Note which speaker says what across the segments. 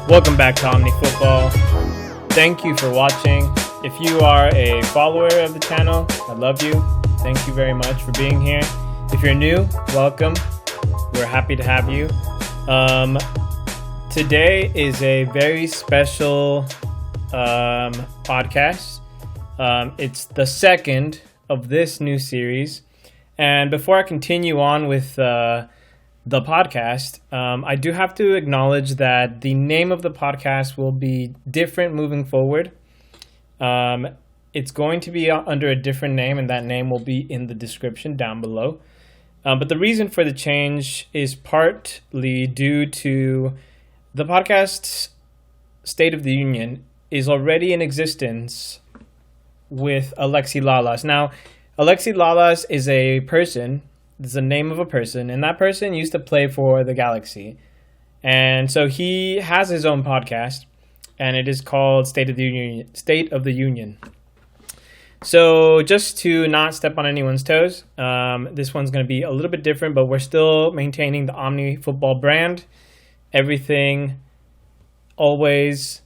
Speaker 1: Welcome back to Omni Football. Thank you for watching. If you are a follower of the channel, I love you. Thank you very much for being here. If you're new, welcome. We're happy to have you. Today is a very special podcast. It's the second of this new series. And before I continue on with the podcast, I do have to acknowledge that the name of the podcast will be different moving forward. It's going to be under a different name, and that name will be in the description down below. But the reason for the change is partly due to the podcast's State of the Union is already in existence with Alexi Lalas. Now, Alexi Lalas is a person. It's the name of a person, and that person used to play for the Galaxy. And so he has his own podcast, and it is called State of the Union. So just to not step on anyone's toes, this one's going to be a little bit different, but we're still maintaining the Omni Football brand. Everything, always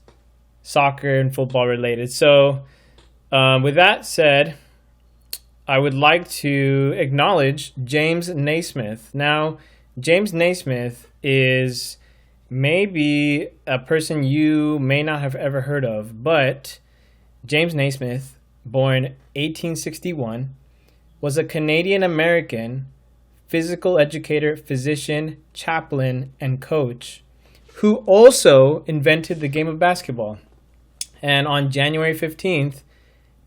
Speaker 1: soccer and football related. So with that said, I would like to acknowledge James Naismith. Now, James Naismith is maybe a person you may not have ever heard of, but James Naismith, born 1861, was a Canadian-American physical educator, physician, chaplain, and coach who also invented the game of basketball. And on January 15th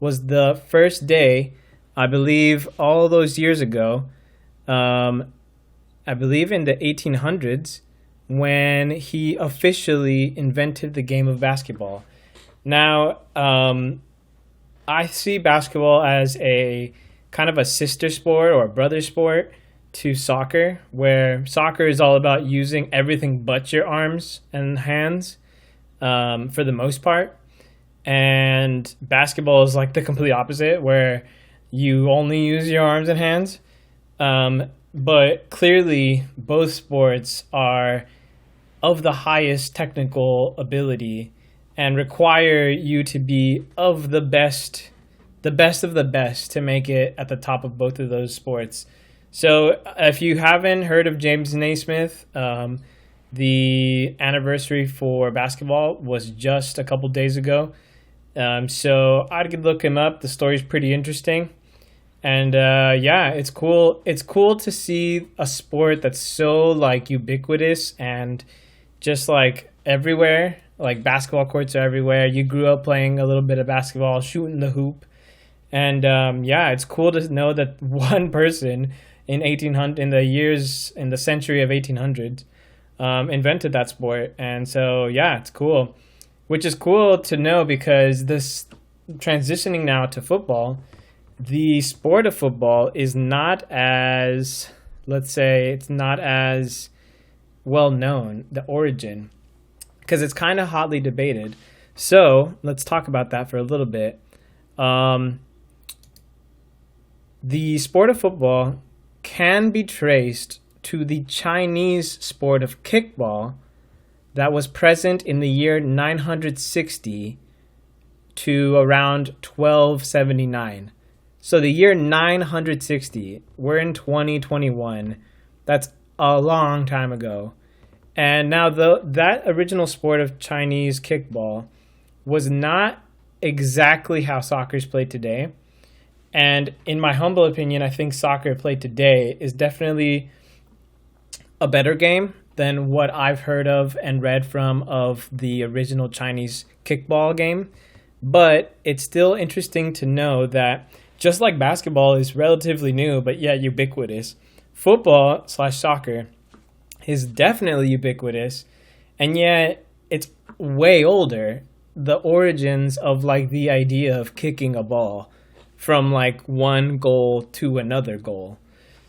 Speaker 1: was the first day, I believe all those years ago, I believe in the 1800s, when he officially invented the game of basketball. Now, I see basketball as a kind of a sister sport or a brother sport to soccer, where soccer is all about using everything but your arms and hands for the most part. And basketball is like the complete opposite, where you only use your arms and hands. But clearly, both sports are of the highest technical ability and require you to be of the best of the best to make it at the top of both of those sports. So if you haven't heard of James Naismith, the anniversary for basketball was just a couple days ago. So I could look him up. The story's pretty interesting. And yeah, it's cool. It's cool to see a sport that's so like ubiquitous and just like everywhere. Like basketball courts are everywhere. You grew up playing a little bit of basketball, shooting the hoop. And yeah, it's cool to know that one person in the century of 1800s invented that sport. And so yeah, it's cool. Which is cool to know because this transitioning now to football, the sport of football is not as, let's say, it's not as well known, the origin, because it's kind of hotly debated. So let's talk about that for a little bit. The sport of football can be traced to the Chinese sport of kickball that was present in the year 960 to around 1279. So the year 960, we're in 2021. That's a long time ago. And now that original sport of Chinese kickball was not exactly how soccer is played today. And in my humble opinion, I think soccer played today is definitely a better game than what I've heard of and read from of the original Chinese kickball game. But it's still interesting to know that just like basketball is relatively new, but yet ubiquitous, football/soccer is definitely ubiquitous, and yet it's way older. The origins of like the idea of kicking a ball from like one goal to another goal.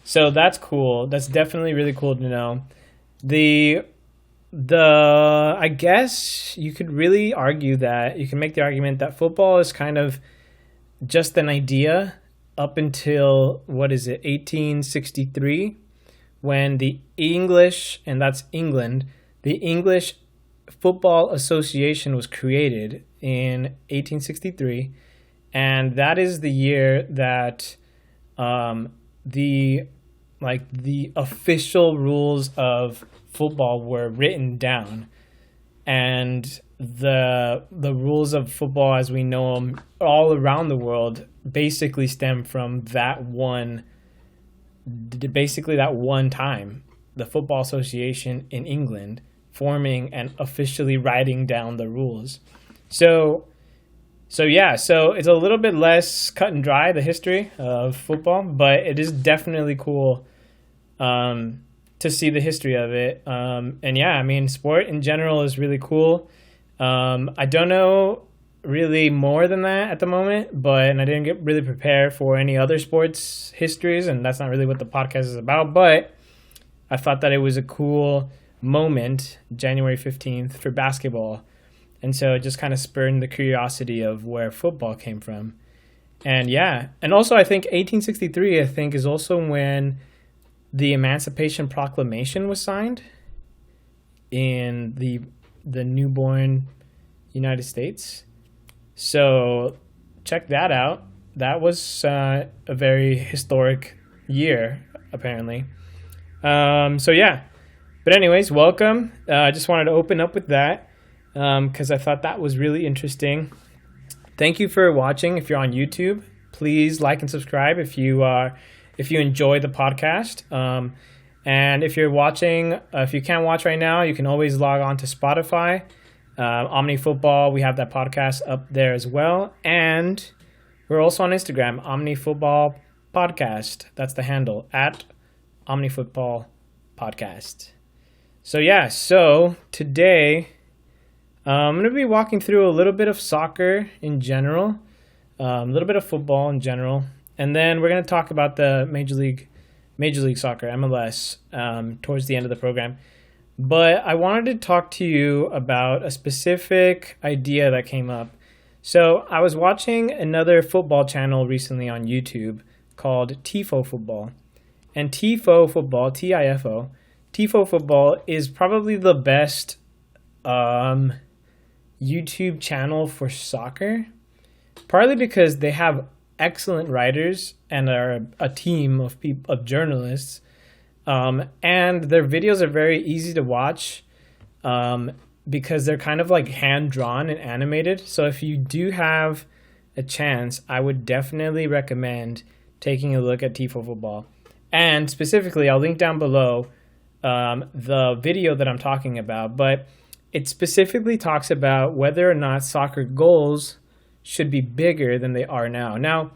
Speaker 1: So that's cool. That's definitely really cool to know. The I guess you could really argue that you can make the argument that football is kind of just an idea up until, what is it, 1863, when the English, and that's England, the English Football Association was created in 1863, and that is the year that the official rules of football were written down, and the rules of football as we know them all around the world basically stem from that one time, the Football Association in England forming and officially writing down the rules. So it's a little bit less cut and dry, the history of football, but it is definitely cool to see the history of it. And yeah, I mean, sport in general is really cool. I don't know really more than that at the moment, and I didn't get really prepared for any other sports histories, and that's not really what the podcast is about, but I thought that it was a cool moment, January 15th, for basketball. And so it just kind of spurred the curiosity of where football came from. And yeah, and also I think 1863, is also when the Emancipation Proclamation was signed in the newborn United States. So check that out. That was a very historic year, apparently. So yeah. But anyways, welcome. I just wanted to open up with that because I thought that was really interesting. Thank you for watching. If you're on YouTube, please like and subscribe if you enjoy the podcast. And if you're watching, if you can't watch right now, you can always log on to Spotify, Omni Football. We have that podcast up there as well. And we're also on Instagram, Omni Football Podcast. That's the handle, at Omni Football Podcast. So yeah, today I'm going to be walking through a little bit of soccer in general, a little bit of football in general, and then we're going to talk about the Major League Soccer, MLS, towards the end of the program. But I wanted to talk to you about a specific idea that came up. So I was watching another football channel recently on YouTube called Tifo Football. And Tifo Football, Tifo, Tifo Football is probably the best YouTube channel for soccer, partly because they have excellent writers and are a team of journalists, and their videos are very easy to watch because they're kind of like hand-drawn and animated. So if you do have a chance, I would definitely recommend taking a look at Tifo Football. And specifically, I'll link down below the video that I'm talking about, but it specifically talks about whether or not soccer goals should be bigger than they are now. Now,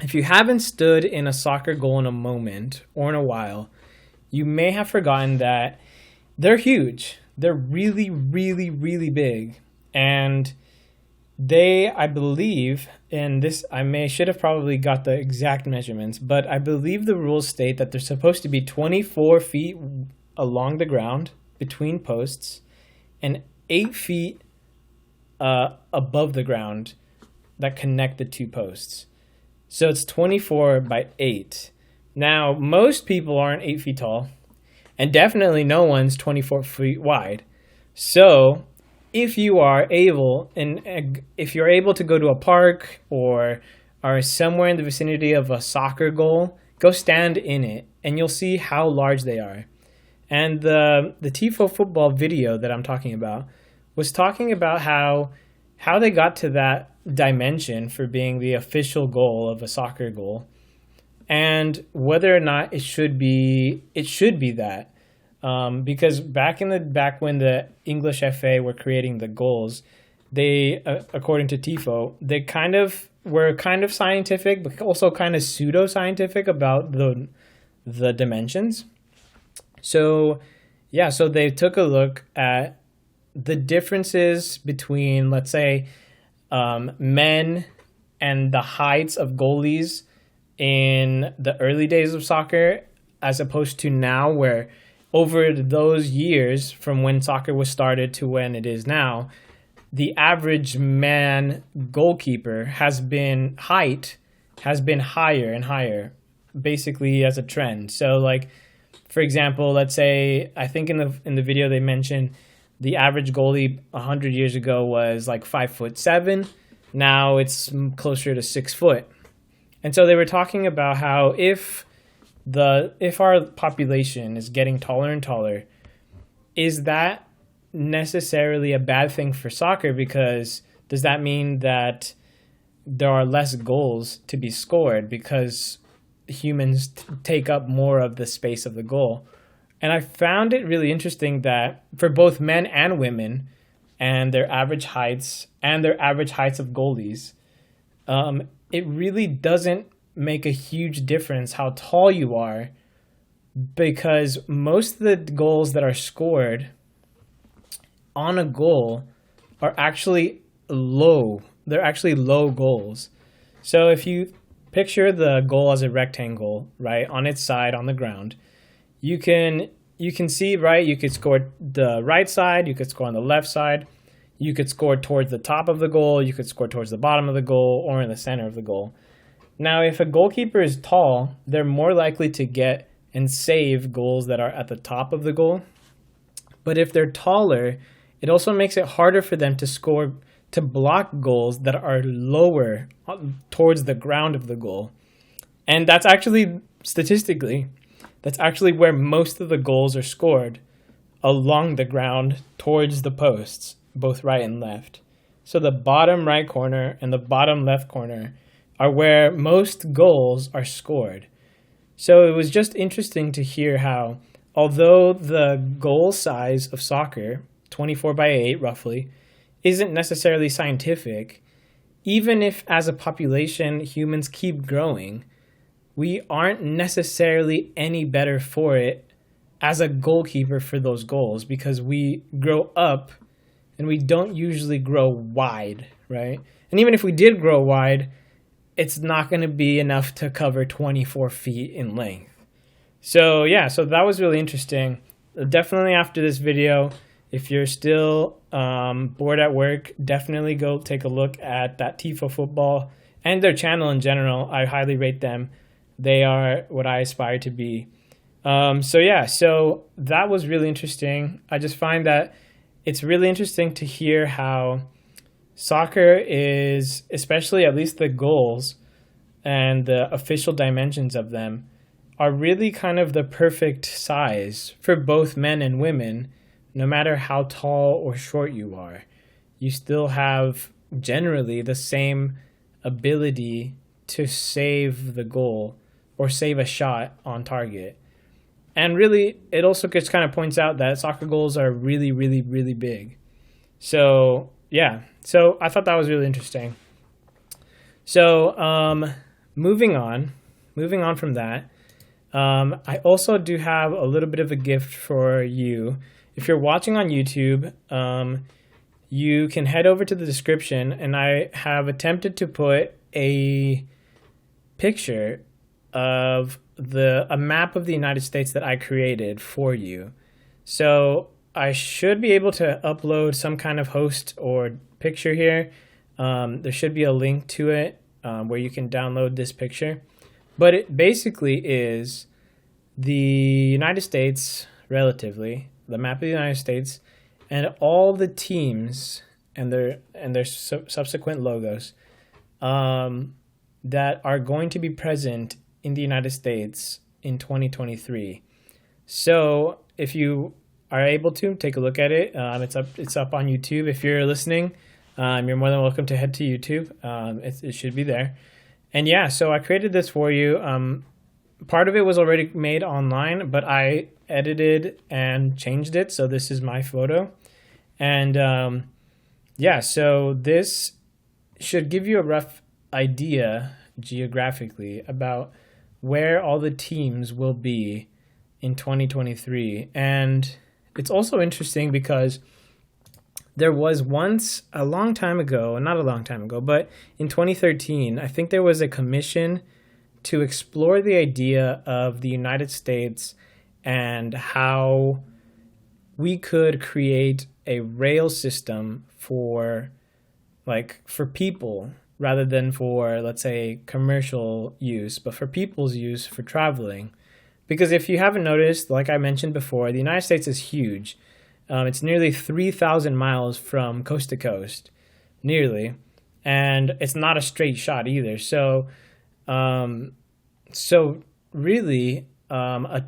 Speaker 1: if you haven't stood in a soccer goal in a moment or in a while, you may have forgotten that they're huge. They're really, really, really big. And they, I believe, and this, should have probably got the exact measurements, but I believe the rules state that they're supposed to be 24 feet along the ground between posts and 8 feet above the ground that connect the two posts. So it's 24 by 8. Now, most people aren't 8 feet tall, and definitely no one's 24 feet wide. So if you are able, and if you're able to go to a park or are somewhere in the vicinity of a soccer goal, go stand in it, and you'll see how large they are. And the Tifo Football video that I'm talking about was talking about how they got to that dimension for being the official goal of a soccer goal, and whether or not it should be that. Because back when the English FA were creating the goals, they, according to Tifo, they were kind of scientific, but also kind of pseudo-scientific about the dimensions. So Yeah, so they took a look at the differences between, let's say, men and the heights of goalies in the early days of soccer, as opposed to now, where over those years from when soccer was started to when it is now, the average man goalkeeper has been higher and higher, basically as a trend. So, like, for example, let's say, I think in the video they mentioned the average goalie 100 years ago was like 5'7". Now it's closer to 6 foot. And so they were talking about how if our population is getting taller and taller, is that necessarily a bad thing for soccer? Because does that mean that there are less goals to be scored because humans take up more of the space of the goal? And I found it really interesting that for both men and women and their average heights of goalies, it really doesn't make a huge difference how tall you are, because most of the goals that are scored on a goal are actually low. They're actually low goals. So if you picture the goal as a rectangle, right, on its side on the ground, you can see, right, you could score the right side, you could score on the left side, you could score towards the top of the goal, you could score towards the bottom of the goal, or in the center of the goal. Now, if a goalkeeper is tall, they're more likely to get and save goals that are at the top of the goal. But if they're taller, it also makes it harder for them to block goals that are lower towards the ground of the goal. And that's actually, statistically, that's actually where most of the goals are scored, along the ground towards the posts, both right and left. So the bottom right corner and the bottom left corner are where most goals are scored. So it was just interesting to hear how, although the goal size of soccer, 24/8 roughly, isn't necessarily scientific, even if as a population humans keep growing, we aren't necessarily any better for it as a goalkeeper for those goals, because we grow up and we don't usually grow wide, right? And even if we did grow wide, it's not going to be enough to cover 24 feet in length. So yeah, so that was really interesting. Definitely after this video, if you're still bored at work, definitely go take a look at that Tifo Football and their channel in general. I highly rate them. They are what I aspire to be. So that was really interesting. I just find that it's really interesting to hear how soccer is, especially at least the goals and the official dimensions of them, are really kind of the perfect size for both men and women. No matter how tall or short you are, you still have generally the same ability to save the goal or save a shot on target. And really, it also just kind of points out that soccer goals are really, really, really big. So yeah, so I thought that was really interesting. So moving on from that, I also do have a little bit of a gift for you. If you're watching on YouTube, you can head over to the description, and I have attempted to put a picture of a map of the United States that I created for you. So I should be able to upload some kind of host or picture here. There should be a link to it where you can download this picture. But it basically is the United States, relatively, the map of the United States, and all the teams and their subsequent logos that are going to be present in the United States in 2023. So if you are able to take a look at it, it's up on YouTube. If you're listening, you're more than welcome to head to YouTube. It should be there. And yeah, so I created this for you. Part of it was already made online, but I edited and changed it. So this is my photo. And yeah, so this should give you a rough idea geographically about where all the teams will be in 2023. And it's also interesting because there was once a long time ago, not a long time ago, but in 2013, I think there was a commission to explore the idea of the United States and how we could create a rail system for people rather than for, let's say, commercial use, but for people's use for traveling. Because if you haven't noticed, like I mentioned before, the United States is huge. It's nearly 3,000 miles from coast to coast, nearly, and it's not a straight shot either. So really, a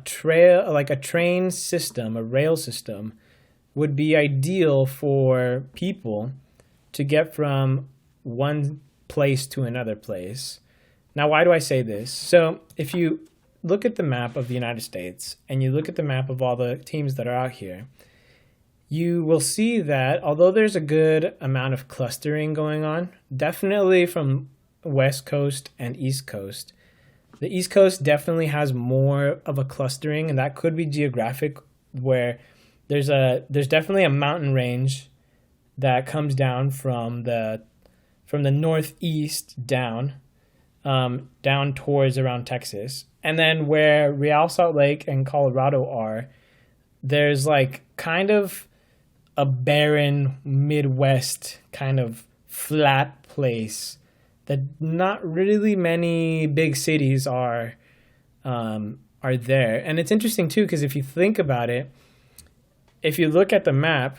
Speaker 1: train system, a rail system, would be ideal for people to get from one place to another place. Now, why do I say this? So if you look at the map of the United States and you look at the map of all the teams that are out here, you will see that although there's a good amount of clustering going on, definitely from West Coast and East Coast, the East Coast definitely has more of a clustering, and that could be geographic, where there's definitely a mountain range that comes down from the northeast down towards around Texas. And then where Real Salt Lake and Colorado are, there's like kind of a barren Midwest kind of flat place that not really many big cities are there. And it's interesting too, because if you think about it, if you look at the map,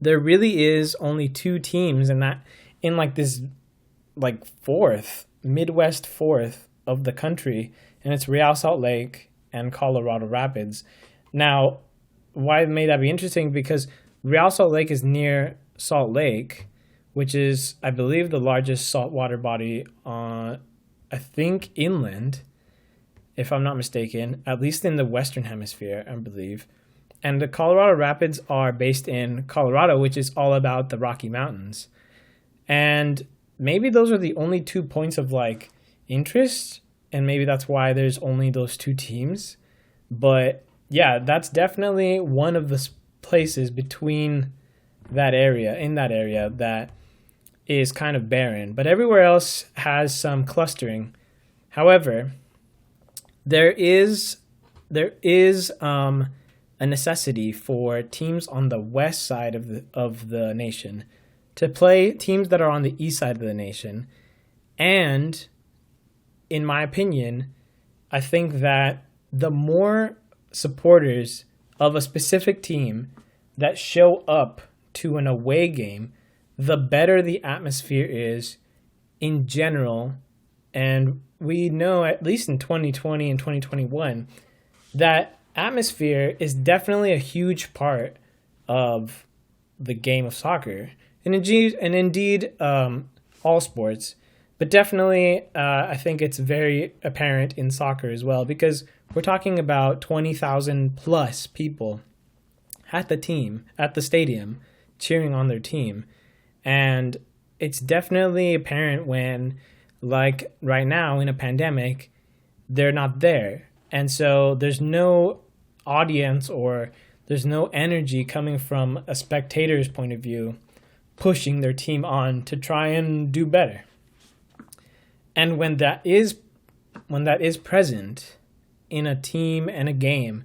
Speaker 1: there really is only two teams in this Midwest fourth of the country, and it's Real Salt Lake and Colorado Rapids. Now, why may that be interesting? Because Real Salt Lake is near Salt Lake, which is, I believe, the largest saltwater body I think inland, if I'm not mistaken, at least in the Western Hemisphere, I believe. And the Colorado Rapids are based in Colorado, which is all about the Rocky Mountains. And maybe those are the only 2 points of interest, and maybe that's why there's only those two teams. But yeah, that's definitely one of the places in that area that is kind of barren. But everywhere else has some clustering. However, there is a necessity for teams on the west side of the nation to play teams that are on the east side of the nation. And in my opinion, I think that the more supporters of a specific team that show up to an away game, the better the atmosphere is in general. And we know, at least in 2020 and 2021, that atmosphere is definitely a huge part of the game of soccer, and indeed all sports. But definitely, I think it's very apparent in soccer as well, because we're talking about 20,000 plus people at the stadium, cheering on their team. And it's definitely apparent when, like right now in a pandemic, they're not there. And so there's no audience or there's no energy coming from a spectator's point of view pushing their team on to try and do better. And when that is present in a team and a game,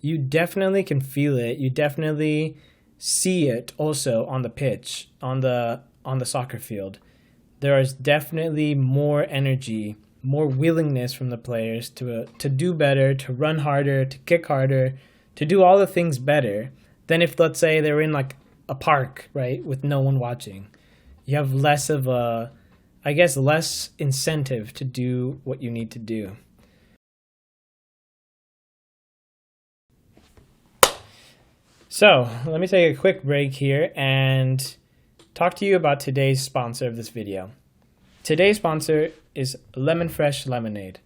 Speaker 1: you definitely can feel it. You definitely see it also on the pitch, on the soccer field. There is definitely more energy, more willingness from the players to do better, to run harder, to kick harder, to do all the things better than if, let's say, they're in like a park, right, with no one watching. You have less incentive to do what you need to do. So let me take a quick break here and talk to you about today's sponsor of this video. Today's sponsor is Lemon Fresh Lemonade.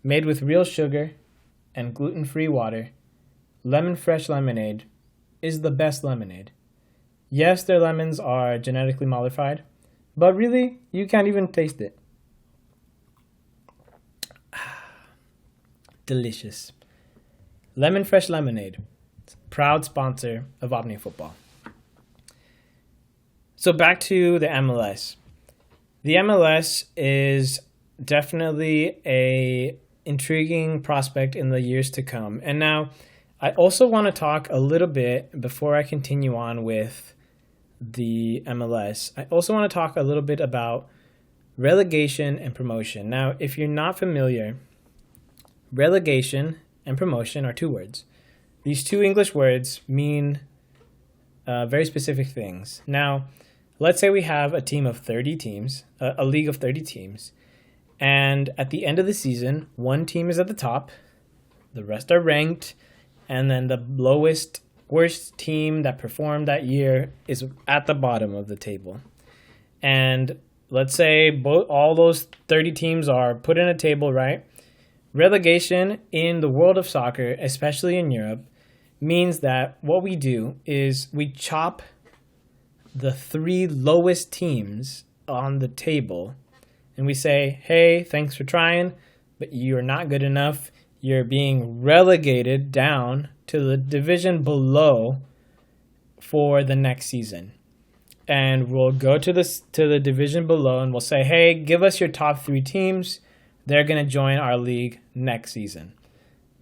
Speaker 1: Made with real sugar and gluten-free water, Lemon Fresh Lemonade is the best lemonade. Yes, their lemons are genetically modified, but really, you can't even taste it. Delicious. Lemon Fresh Lemonade. proud sponsor of Omni Football. So back to the MLS. The MLS is definitely a intriguing prospect in the years to come. And now I also want to talk a little bit before I continue on with the MLS. I also want to talk a little bit about relegation and promotion. Now, if you're not familiar, relegation and promotion are two words. These two English words mean very specific things. Now, let's say we have a team of 30 teams, a league of 30 teams, and at the end of the season, one team is at the top, the rest are ranked, and then the worst team that performed that year is at the bottom of the table. And let's say all those 30 teams are put in a table, right? Relegation in the world of soccer, especially in Europe, means that what we do is we chop the 3 lowest teams on the table and we say, hey, thanks for trying, but you're not good enough. You're being relegated down to the division below for the next season. And we'll go to the division below and we'll say, hey, give us your top 3 teams. They're going to join our league next season.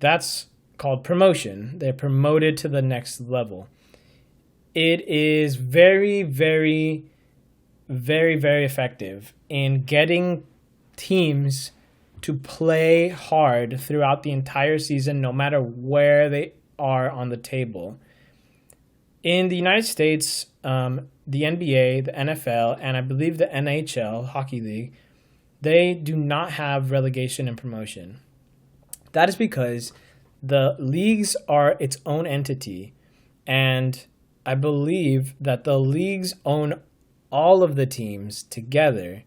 Speaker 1: That's called promotion. They're promoted to the next level. It is very, very, very, very effective in getting teams to play hard throughout the entire season, no matter where they are on the table. In the United States, the NBA, the NFL, and I believe the NHL, Hockey League, they do not have relegation and promotion. That is because the leagues are its own entity, and I believe that the leagues own all of the teams together.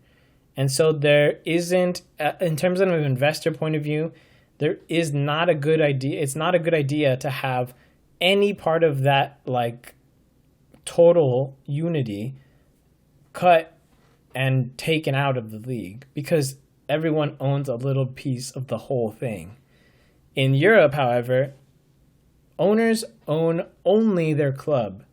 Speaker 1: And so there isn't, in terms of an investor point of view, there is not a good idea. It's not a good idea to have any part of that like total unity cut and taken out of the league because everyone owns a little piece of the whole thing. In Europe, however, owners own only their club.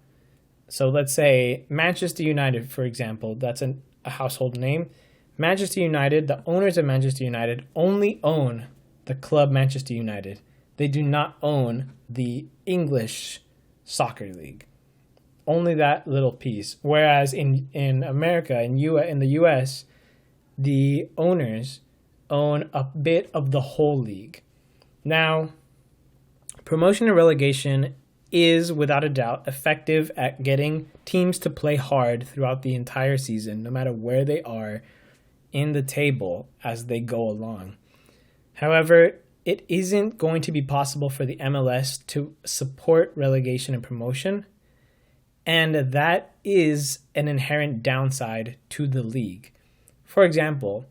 Speaker 1: So let's say Manchester United, for example, that's a household name. Manchester United, the owners of Manchester United only own the club Manchester United. They do not own the English soccer league. Only that little piece. Whereas in America, in the US, the owners own a bit of the whole league. Now, promotion and relegation is without a doubt effective at getting teams to play hard throughout the entire season, no matter where they are in the table as they go along. However, it isn't going to be possible for the MLS to support relegation and promotion, and that is an inherent downside to the league. For example,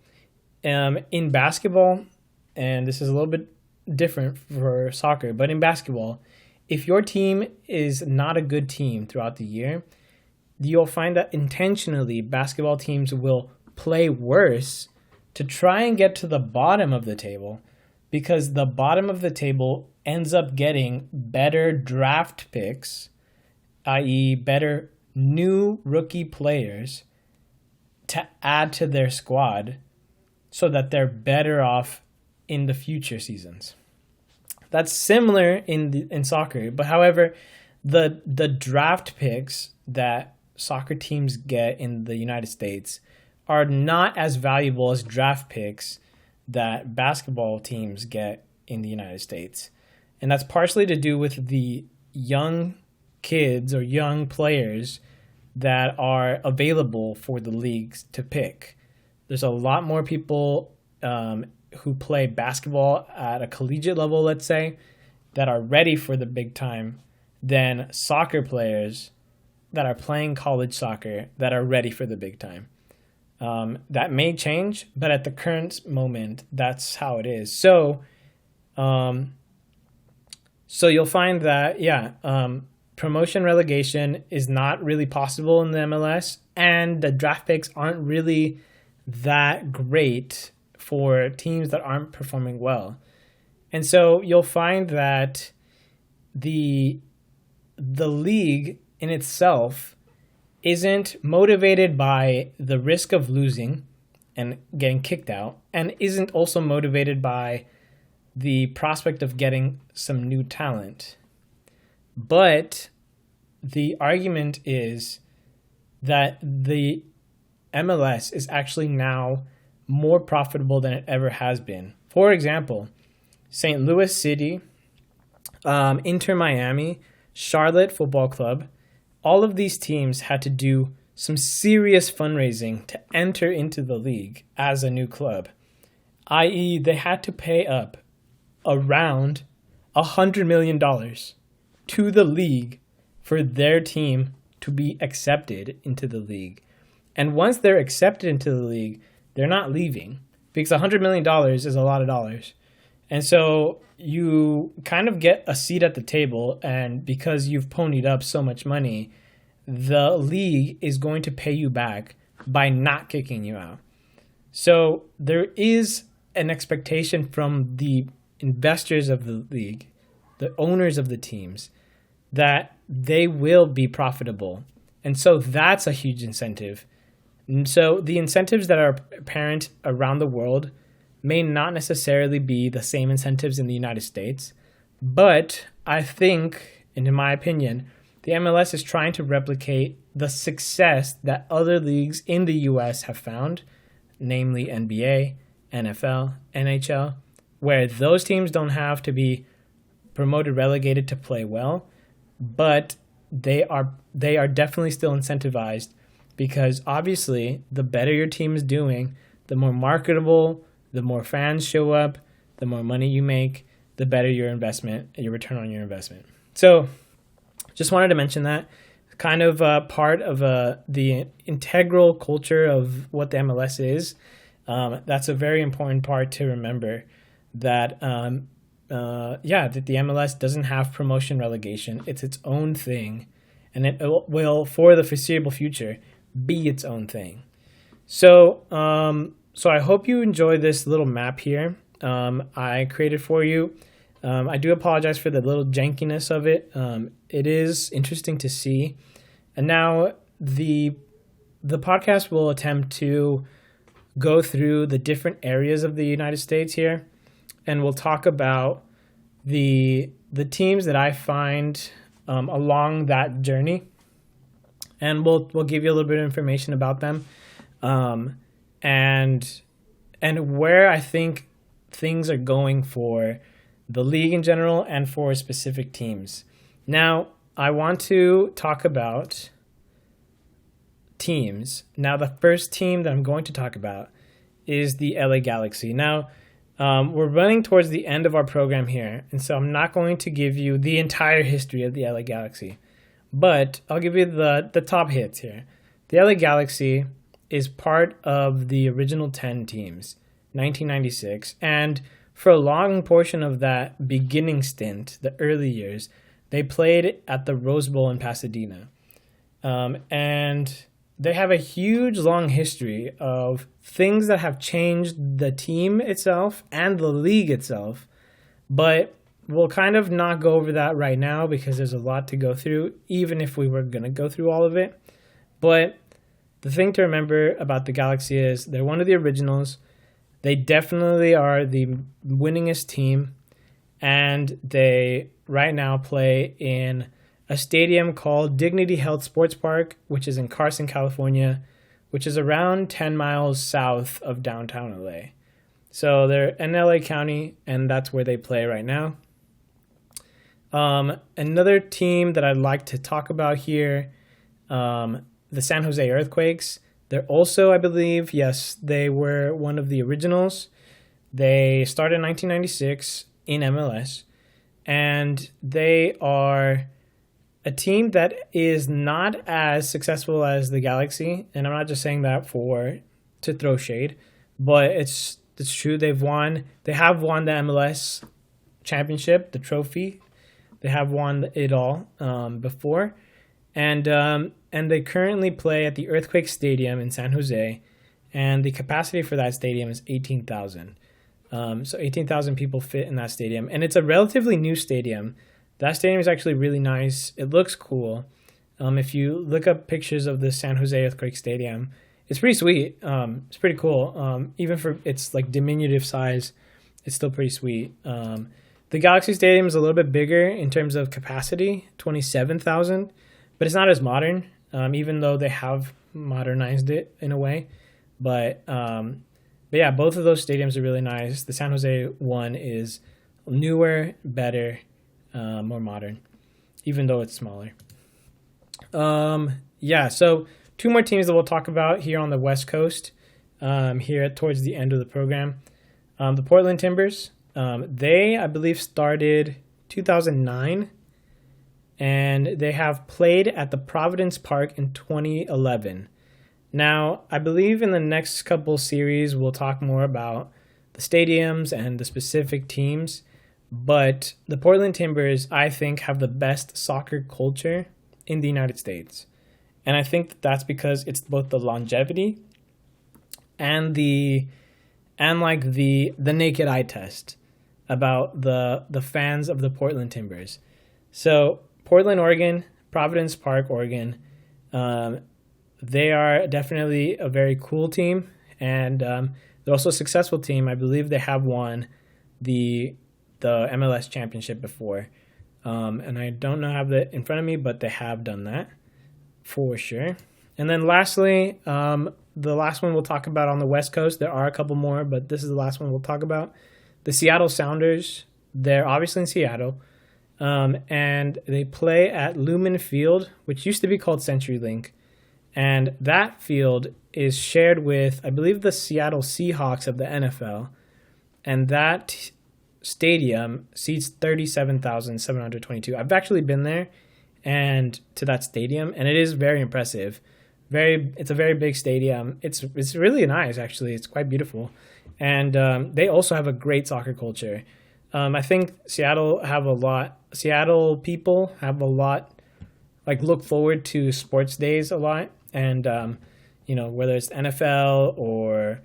Speaker 1: in basketball, and this is a little bit different for soccer, but in basketball, if your team is not a good team throughout the year, you'll find that intentionally basketball teams will play worse to try and get to the bottom of the table, because the bottom of the table ends up getting better draft picks, i.e. better new rookie players to add to their squad so that they're better off in the future seasons. That's similar in soccer, but however, the draft picks that soccer teams get in the United States are not as valuable as draft picks that basketball teams get in the United States. And that's partially to do with the young kids or young players that are available for the leagues to pick. There's a lot more people who play basketball at a collegiate level, let's say, that are ready for the big time than soccer players that are playing college soccer that are ready for the big time. That may change, but at the current moment, that's how it is. So you'll find that, promotion relegation is not really possible in the MLS, and the draft picks aren't really that great for teams that aren't performing well. And so you'll find that the the league in itself isn't motivated by the risk of losing and getting kicked out, and isn't also motivated by the prospect of getting some new talent. But the argument is that the MLS is actually now more profitable than it ever has been. For example, St. Louis City, Inter Miami, Charlotte Football Club, all of these teams had to do some serious fundraising to enter into the league as a new club, i.e. they had to pay up around $100 million to the league for their team to be accepted into the league. And once they're accepted into the league, they're not leaving, because $100 million is a lot of dollars. And so you kind of get a seat at the table, and because you've ponied up so much money, the league is going to pay you back by not kicking you out. So there is an expectation from the investors of the league, the owners of the teams, that they will be profitable. And so that's a huge incentive. And so the incentives that are apparent around the world may not necessarily be the same incentives in the United States, but I think, and in my opinion, the MLS is trying to replicate the success that other leagues in the US have found, namely NBA, NFL, NHL, where those teams don't have to be promoted, relegated to play well, but they are definitely still incentivized, because obviously the better your team is doing, the more marketable, the more fans show up, the more money you make, the better your investment, your return on your investment. So just wanted to mention that, kind of part of the integral culture of what the MLS is. That's a very important part to remember, that that the MLS doesn't have promotion relegation. It's its own thing, and it will, for the foreseeable future, be its own thing. So I hope you enjoy this little map here I created for you. I do apologize for the little jankiness of it. It is interesting to see. And now the podcast will attempt to go through the different areas of the United States here, and we'll talk about the teams that I find along that journey, and we'll give you a little bit of information about them, and where I think things are going for the league in general and for specific teams. Now, I want to talk about teams. Now, the first team that I'm going to talk about is the LA Galaxy. Now, we're running towards the end of our program here, and so I'm not going to give you the entire history of the LA Galaxy, but I'll give you the top hits here. The LA Galaxy is part of the original 10 teams, 1996, and for a long portion of that beginning stint, the early years, they played at the Rose Bowl in Pasadena. And they have a huge, long history of things that have changed the team itself and the league itself. But we'll kind of not go over that right now, because there's a lot to go through, even if we were going to go through all of it. But the thing to remember about the Galaxy is they're one of the originals. They definitely are the winningest team, and they right now play in a stadium called Dignity Health Sports Park, which is in Carson, California, which is around 10 miles south of downtown LA. So they're in LA County, and that's where they play right now. Another team that I'd like to talk about here, the San Jose Earthquakes. They're also, I believe, yes, they were one of the originals. They started in 1996 in MLS, and they are a team that is not as successful as the Galaxy, and I'm not just saying that to throw shade, but it's true. They have won the MLS championship, the trophy. They have won it all before, and they currently play at the Earthquake Stadium in San Jose, and the capacity for that stadium is 18,000. So 18,000 people fit in that stadium, and it's a relatively new stadium. That stadium is actually really nice. It looks cool. If you look up pictures of the San Jose Earthquake Stadium, it's pretty sweet. It's pretty cool. Even for its like diminutive size, it's still pretty sweet. The Galaxy Stadium is a little bit bigger in terms of capacity, 27,000, but it's not as modern, even though they have modernized it in a way. But yeah, both of those stadiums are really nice. The San Jose one is newer, better, more modern, even though it's smaller. Yeah, so two more teams that we'll talk about here on the West Coast, here towards the end of the program. The Portland Timbers, they, I believe, started 2009, and they have played at the Providence Park in 2011. Now, I believe in the next couple series, we'll talk more about the stadiums and the specific teams, but the Portland Timbers, I think, have the best soccer culture in the United States. And I think that's because it's both the longevity and the naked eye test about the fans of the Portland Timbers. So Portland, Oregon, Providence Park, Oregon, they are definitely a very cool team, and they're also a successful team. I believe they have won the MLS championship before, and I don't know have that in front of me, but they have done that for sure. And then lastly, the last one we'll talk about on the West Coast. There are a couple more, but this is the last one we'll talk about. The Seattle Sounders. They're obviously in Seattle, and they play at Lumen Field, which used to be called CenturyLink. And that field is shared with, I believe, the Seattle Seahawks of the NFL. And that stadium seats 37,722. I've actually been there and to that stadium, and it is very impressive. It's a very big stadium. It's really nice, actually. It's quite beautiful. And they also have a great soccer culture. I think Seattle people have a lot, like, look forward to sports days a lot. And, whether it's NFL or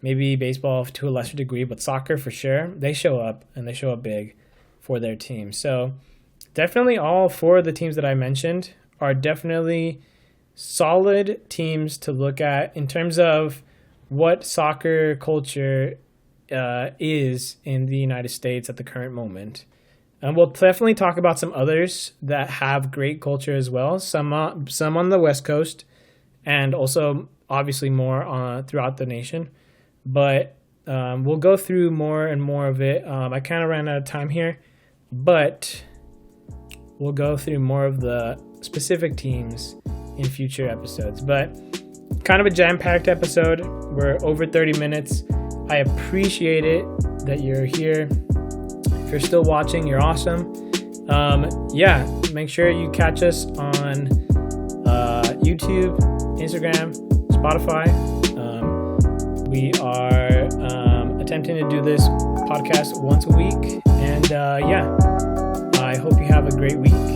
Speaker 1: maybe baseball to a lesser degree, but soccer for sure, they show up, and they show up big for their team. So definitely all four of the teams that I mentioned are definitely solid teams to look at in terms of what soccer culture is in the United States at the current moment. And we'll definitely talk about some others that have great culture as well, some on the West Coast, and also obviously more throughout the nation. But we'll go through more and more of it. I kind of ran out of time here, but we'll go through more of the specific teams in future episodes. But kind of a jam-packed episode. We're over 30 minutes. I appreciate it that you're here. If you're still watching, you're awesome. Make sure you catch us on YouTube, Instagram, Spotify. We are attempting to do this podcast once a week. And I hope you have a great week.